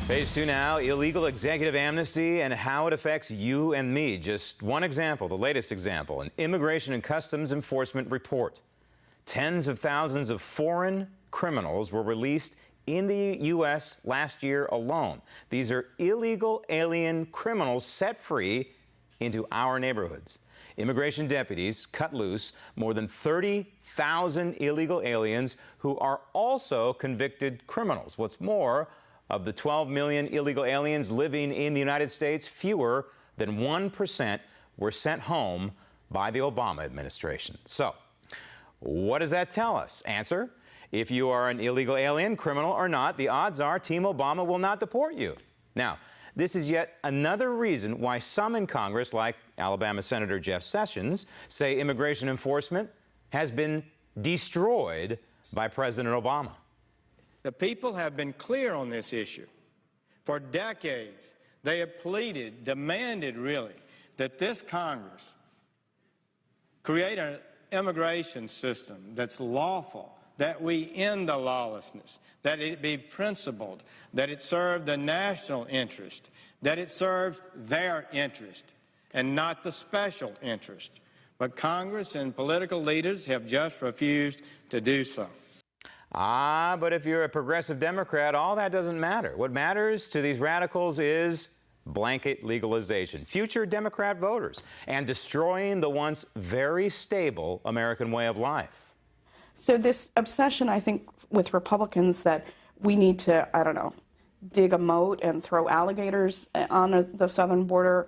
Page 2 now, illegal executive amnesty and how it affects you and me. Just one example, the latest example, an Immigration and Customs Enforcement report. Tens of thousands of foreign criminals were released in the U.S. last year alone. These are illegal alien criminals set free into our neighborhoods. Immigration deputies cut loose more than 30,000 illegal aliens who are also convicted criminals. What's more, of the 12 million illegal aliens living in the United States, fewer than 1% were sent home by the Obama administration. So, what does that tell us? Answer: if you are an illegal alien, criminal or not, the odds are Team Obama will not deport you. Now, this is yet another reason why some in Congress, like Alabama Senator Jeff Sessions, say immigration enforcement has been destroyed by President Obama. The people have been clear on this issue. For decades, they have pleaded, demanded really, that this Congress create an immigration system that's lawful, that we end the lawlessness, that it be principled, that it serve the national interest, that it serves their interest and not the special interest. But Congress and political leaders have just refused to do so. But if you're a progressive Democrat, all that doesn't matter. What matters to these radicals is blanket legalization, future Democrat voters, and destroying the once very stable American way of life. So this obsession, I think, with Republicans that we need to, I don't know, dig a moat and throw alligators on the southern border.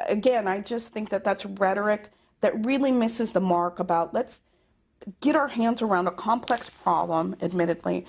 Again, I just think that that's rhetoric that really misses the mark about let's get our hands around a complex problem, admittedly.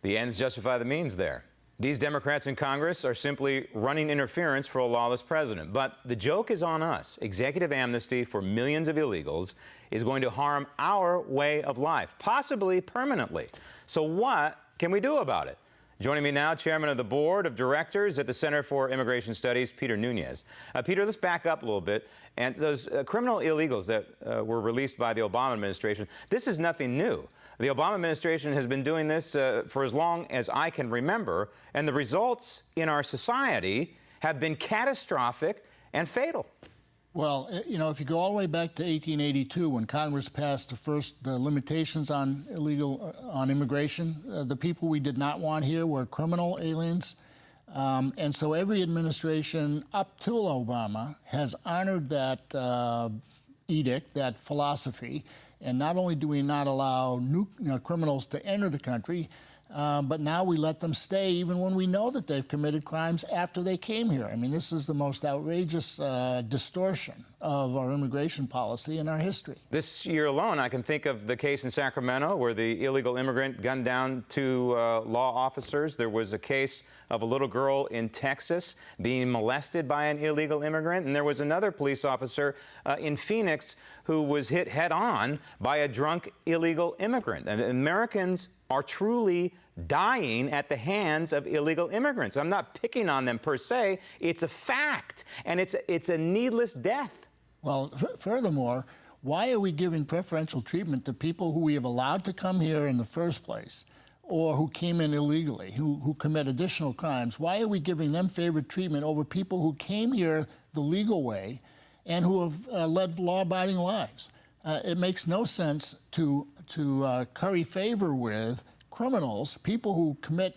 The ends justify the means there. These Democrats in Congress are simply running interference for a lawless president. But the joke is on us. Executive amnesty for millions of illegals is going to harm our way of life, possibly permanently. So what can we do about it? Joining me now, Chairman of the Board of Directors at the Center for Immigration Studies, Peter Nunez. Peter, let's back up a little bit. And those criminal illegals that were released by the Obama administration, this is nothing new. The Obama administration has been doing this for as long as I can remember, and the results in our society have been catastrophic and fatal. Well, you know, if you go all the way back to 1882, when Congress passed the limitations on immigration, the people we did not want here were criminal aliens. And so every administration up till Obama has honored that edict, that philosophy. And not only do we not allow criminals to enter the country, but now we let them stay even when we know that they've committed crimes after they came here. I mean, this is the most outrageous distortion of our immigration policy in our history. This year alone, I can think of the case in Sacramento where the illegal immigrant gunned down two law officers. There was a case of a little girl in Texas being molested by an illegal immigrant. And there was another police officer in Phoenix who was hit head-on by a drunk illegal immigrant. And Americans are truly dying at the hands of illegal immigrants. I'm not picking on them per se. It's a fact, and it's a needless death. Well, furthermore, why are we giving preferential treatment to people who we have allowed to come here in the first place, or who came in illegally, who commit additional crimes? Why are we giving them favored treatment over people who came here the legal way and who have led law-abiding lives? It makes no sense to curry favor with criminals, people who commit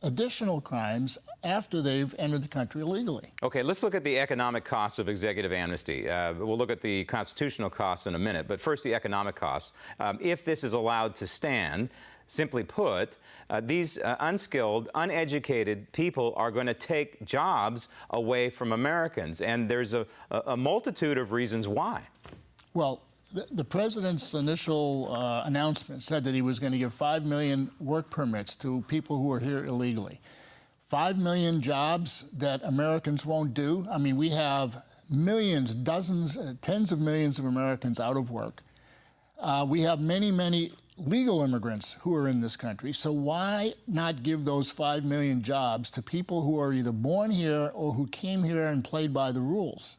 additional crimes after they've entered the country illegally. Okay, let's look at the economic costs of executive amnesty. We'll look at the constitutional costs in a minute, but first the economic costs. If this is allowed to stand, simply put, these unskilled, uneducated people are going to take jobs away from Americans, and there's a multitude of reasons why. Well, the president's initial announcement said that he was going to give 5 million work permits to people who are here illegally. 5 million jobs that Americans won't do. I mean, we have millions, dozens, tens of millions of Americans out of work. We have many, many legal immigrants who are in this country. So why not give those 5 million jobs to people who are either born here or who came here and played by the rules?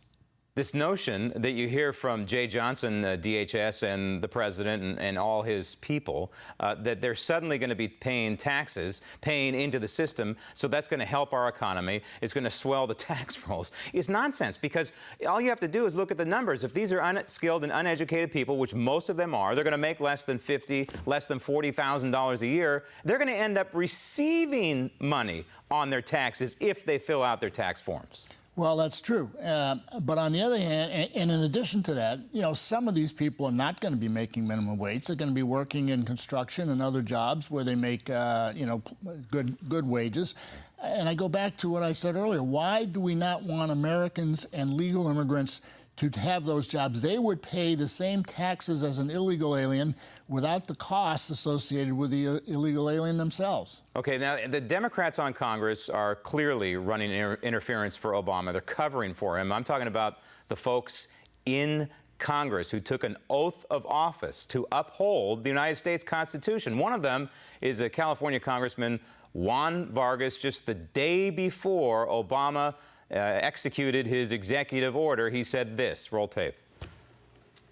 This notion that you hear from Jay Johnson, DHS, and the president and all his people, that they're suddenly going to be paying taxes, paying into the system, so that's going to help our economy, it's going to swell the tax rolls, is nonsense, because all you have to do is look at the numbers. If these are unskilled and uneducated people, which most of them are, they're going to make less than $40,000 a year, they're going to end up receiving money on their taxes if they fill out their tax forms. Well, that's true. But on the other hand, and in addition to that, you know, some of these people are not going to be making minimum wage. They're going to be working in construction and other jobs where they make, you know, good wages. And I go back to what I said earlier. Why do we not want Americans and legal immigrants to have those jobs? They would pay the same taxes as an illegal alien without the costs associated with the illegal alien themselves. Okay, now the Democrats on Congress are clearly running interference for Obama. They're covering for him. I'm talking about the folks in Congress who took an oath of office to uphold the United States Constitution. One of them is a California Congressman, Juan Vargas. Just the day before Obama executed his executive order, he said this. Roll tape.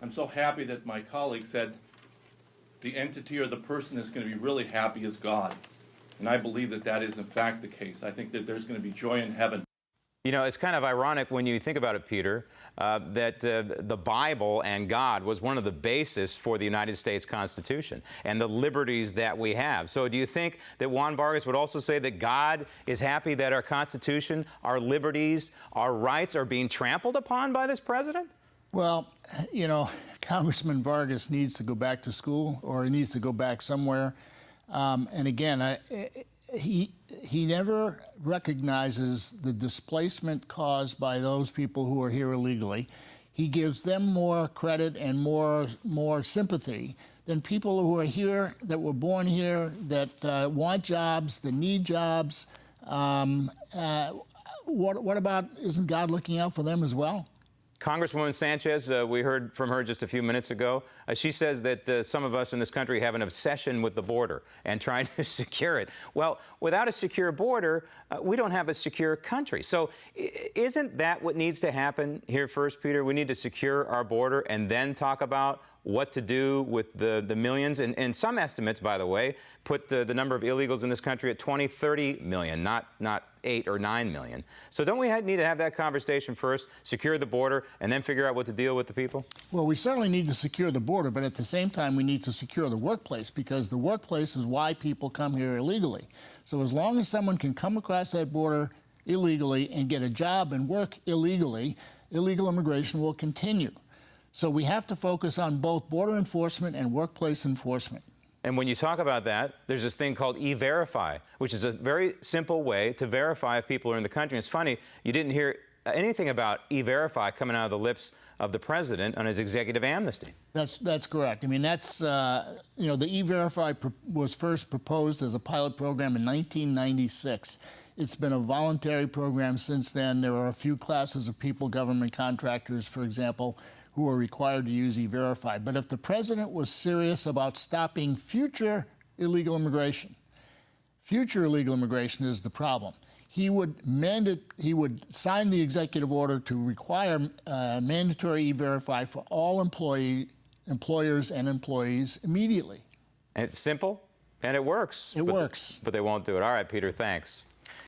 I'm so happy that my colleague said the entity or the person that's going to be really happy is God. And I believe that that is in fact the case. I think that there's going to be joy in heaven. You know, it's kind of ironic when you think about it, Peter, that the Bible and God was one of the basis for the United States Constitution and the liberties that we have. So do you think that Juan Vargas would also say that God is happy that our Constitution, our liberties, our rights are being trampled upon by this president? Well, you know, Congressman Vargas needs to go back to school, or he needs to go back somewhere. And again, he never recognizes the displacement caused by those people who are here illegally. He gives them more credit and more sympathy than people who are here, that were born here, that want jobs, that need jobs. What about, isn't God looking out for them as well? Congresswoman Sanchez, we heard from her just a few minutes ago. She says that some of us in this country have an obsession with the border and trying to secure it. Well, without a secure border, we don't have a secure country. So isn't that what needs to happen here first, Peter? We need to secure our border and then talk about what to do with the millions. And some estimates, by the way, put the number of illegals in this country at 20, 30 million, not 8 or 9 million. So don't we need to have that conversation first, secure the border, and then figure out what to deal with the people? Well, we certainly need to secure the border, but at the same time, we need to secure the workplace, because the workplace is why people come here illegally. So as long as someone can come across that border illegally and get a job and work illegally, illegal immigration will continue. So we have to focus on both border enforcement and workplace enforcement. And when you talk about that, there's this thing called E-Verify, which is a very simple way to verify if people are in the country. And it's funny, you didn't hear anything about E-Verify coming out of the lips of the president on his executive amnesty. That's correct. I mean, that's, you know, the E-Verify was first proposed as a pilot program in 1996. It's been a voluntary program since then. There are a few classes of people, government contractors, for example, who are required to use E-Verify. But if the president was serious about stopping future illegal immigration is the problem. He would sign the executive order to require mandatory E-Verify for all employers and employees immediately. And it's simple, and it works. It works. But they won't do it. All right, Peter, thanks.